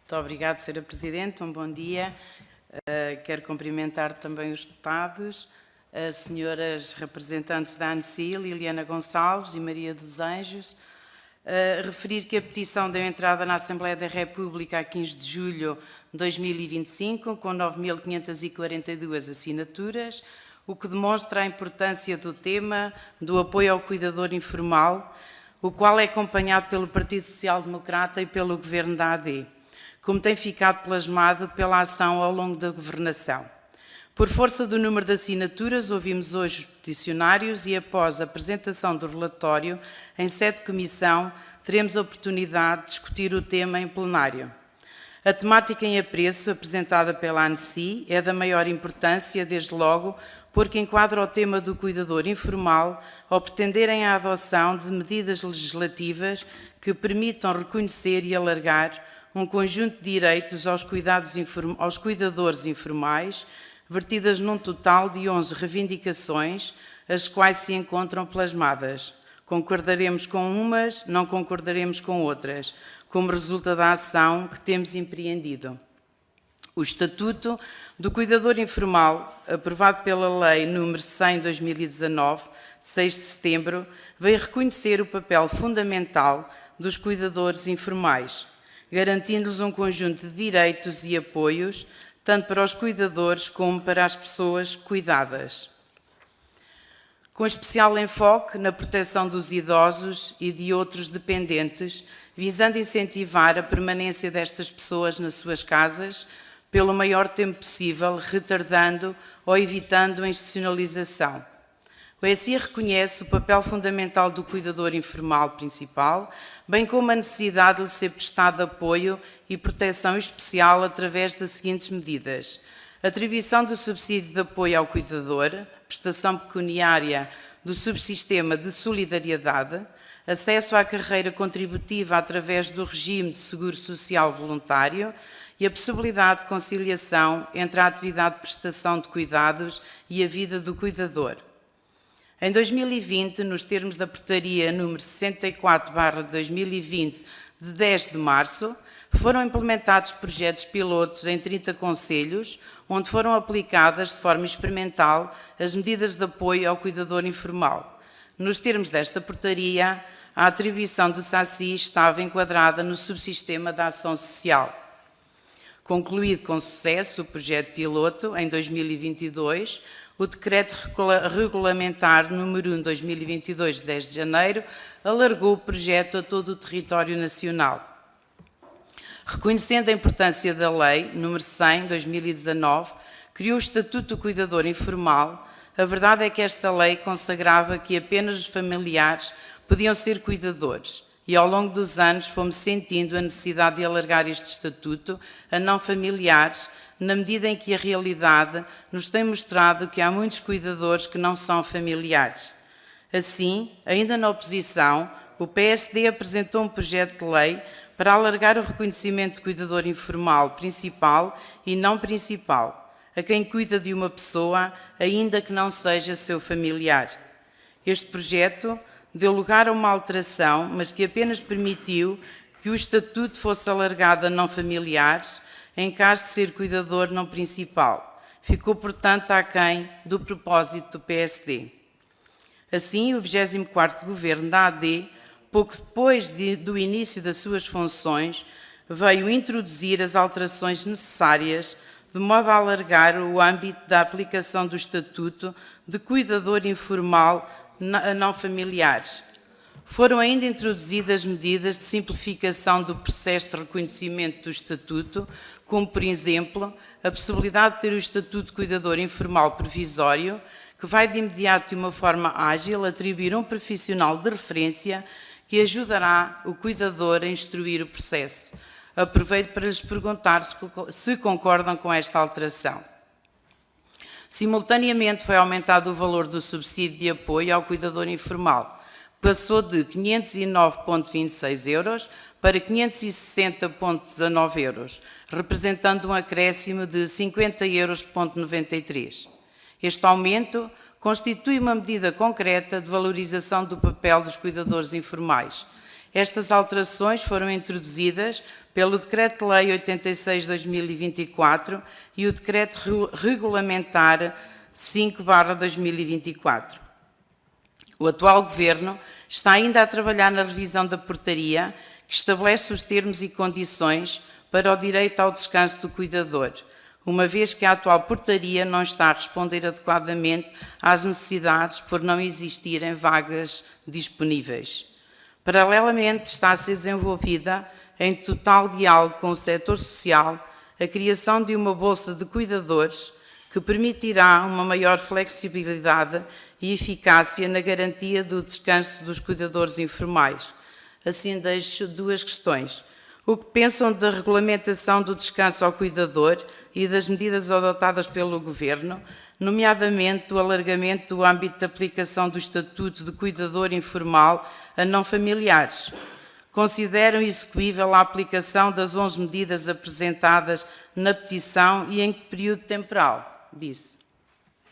Muito obrigada, Sra. Presidente. Um bom dia. Quero cumprimentar também os deputados, as senhoras representantes da ANSI, Liliana Gonçalves e Maria dos Anjos. Referir que a petição deu entrada na Assembleia da República a 15 de julho de 2025, com 9.542 assinaturas, o que demonstra a importância do tema do apoio ao cuidador informal, o qual é acompanhado pelo Partido Social Democrata e pelo Governo da AD, como tem ficado plasmado pela ação ao longo da governação. Por força do número de assinaturas, ouvimos hoje os peticionários e, após a apresentação do relatório, em sede de comissão, teremos a oportunidade de discutir o tema em plenário. A temática em apreço, apresentada pela ANSI, é da maior importância, desde logo, porque enquadra o tema do cuidador informal ao pretenderem a adoção de medidas legislativas que permitam reconhecer e alargar um conjunto de direitos aos cuidadores informais, vertidas num total de 11 reivindicações, as quais se encontram plasmadas. Concordaremos com umas, não concordaremos com outras, como resulta da ação que temos empreendido. O Estatuto do Cuidador Informal, aprovado pela Lei nº 100/2019, de 6 de setembro, veio reconhecer o papel fundamental dos cuidadores informais, garantindo-lhes um conjunto de direitos e apoios, tanto para os cuidadores como para as pessoas cuidadas, com especial enfoque na proteção dos idosos e de outros dependentes, visando incentivar a permanência destas pessoas nas suas casas pelo maior tempo possível, retardando ou evitando a institucionalização. O ESI reconhece o papel fundamental do cuidador informal principal, bem como a necessidade de lhe ser prestado apoio e proteção especial através das seguintes medidas: atribuição do subsídio de apoio ao cuidador, prestação pecuniária do subsistema de solidariedade, acesso à carreira contributiva através do regime de seguro social voluntário e a possibilidade de conciliação entre a atividade de prestação de cuidados e a vida do cuidador. Em 2020, nos termos da Portaria número 64/2020, de 10 de março, foram implementados projetos pilotos em 30 concelhos, onde foram aplicadas de forma experimental as medidas de apoio ao cuidador informal. Nos termos desta portaria, a atribuição do SACI estava enquadrada no subsistema da ação social. Concluído com sucesso o projeto piloto, em 2022, o Decreto Regulamentar número 1/2022, de 10 de janeiro, alargou o projeto a todo o território nacional. Reconhecendo a importância da Lei número 100/2019, criou o Estatuto do Cuidador Informal. A verdade é que esta lei consagrava que apenas os familiares podiam ser cuidadores, e ao longo dos anos fomos sentindo a necessidade de alargar este estatuto a não familiares, na medida em que a realidade nos tem mostrado que há muitos cuidadores que não são familiares. Assim, ainda na oposição, o PSD apresentou um projeto de lei para alargar o reconhecimento de cuidador informal principal e não principal, a quem cuida de uma pessoa, ainda que não seja seu familiar. Este projeto deu lugar a uma alteração, mas que apenas permitiu que o estatuto fosse alargado a não familiares, em caso de ser cuidador não principal. Ficou, portanto, aquém do propósito do PSD. Assim, o 24º Governo da AD, pouco depois do início das suas funções, veio introduzir as alterações necessárias, de modo a alargar o âmbito da aplicação do Estatuto de Cuidador Informal a não familiares. Foram ainda introduzidas medidas de simplificação do processo de reconhecimento do Estatuto, como, por exemplo, a possibilidade de ter o Estatuto de Cuidador Informal provisório, que vai de imediato, de uma forma ágil, atribuir um profissional de referência que ajudará o cuidador a instruir o processo. Aproveito para lhes perguntar se concordam com esta alteração. Simultaneamente, foi aumentado o valor do subsídio de apoio ao cuidador informal. Passou de 509,26 euros para 560,19 euros, representando um acréscimo de 50,93 euros. Este aumento constitui uma medida concreta de valorização do papel dos cuidadores informais. Estas alterações foram introduzidas pelo Decreto-Lei 86/2024 e o Decreto Regulamentar 5/2024. O atual Governo está ainda a trabalhar na revisão da portaria que estabelece os termos e condições para o direito ao descanso do cuidador, uma vez que a atual portaria não está a responder adequadamente às necessidades por não existirem vagas disponíveis. Paralelamente, está a ser desenvolvida, em total diálogo com o setor social, a criação de uma bolsa de cuidadores que permitirá uma maior flexibilidade e eficácia na garantia do descanso dos cuidadores informais. Assim, deixo duas questões. O que pensam da regulamentação do descanso ao cuidador e das medidas adotadas pelo Governo, nomeadamente o alargamento do âmbito de aplicação do Estatuto de Cuidador Informal a não familiares? Consideram execuível a aplicação das 11 medidas apresentadas na petição e em que período temporal? Disse.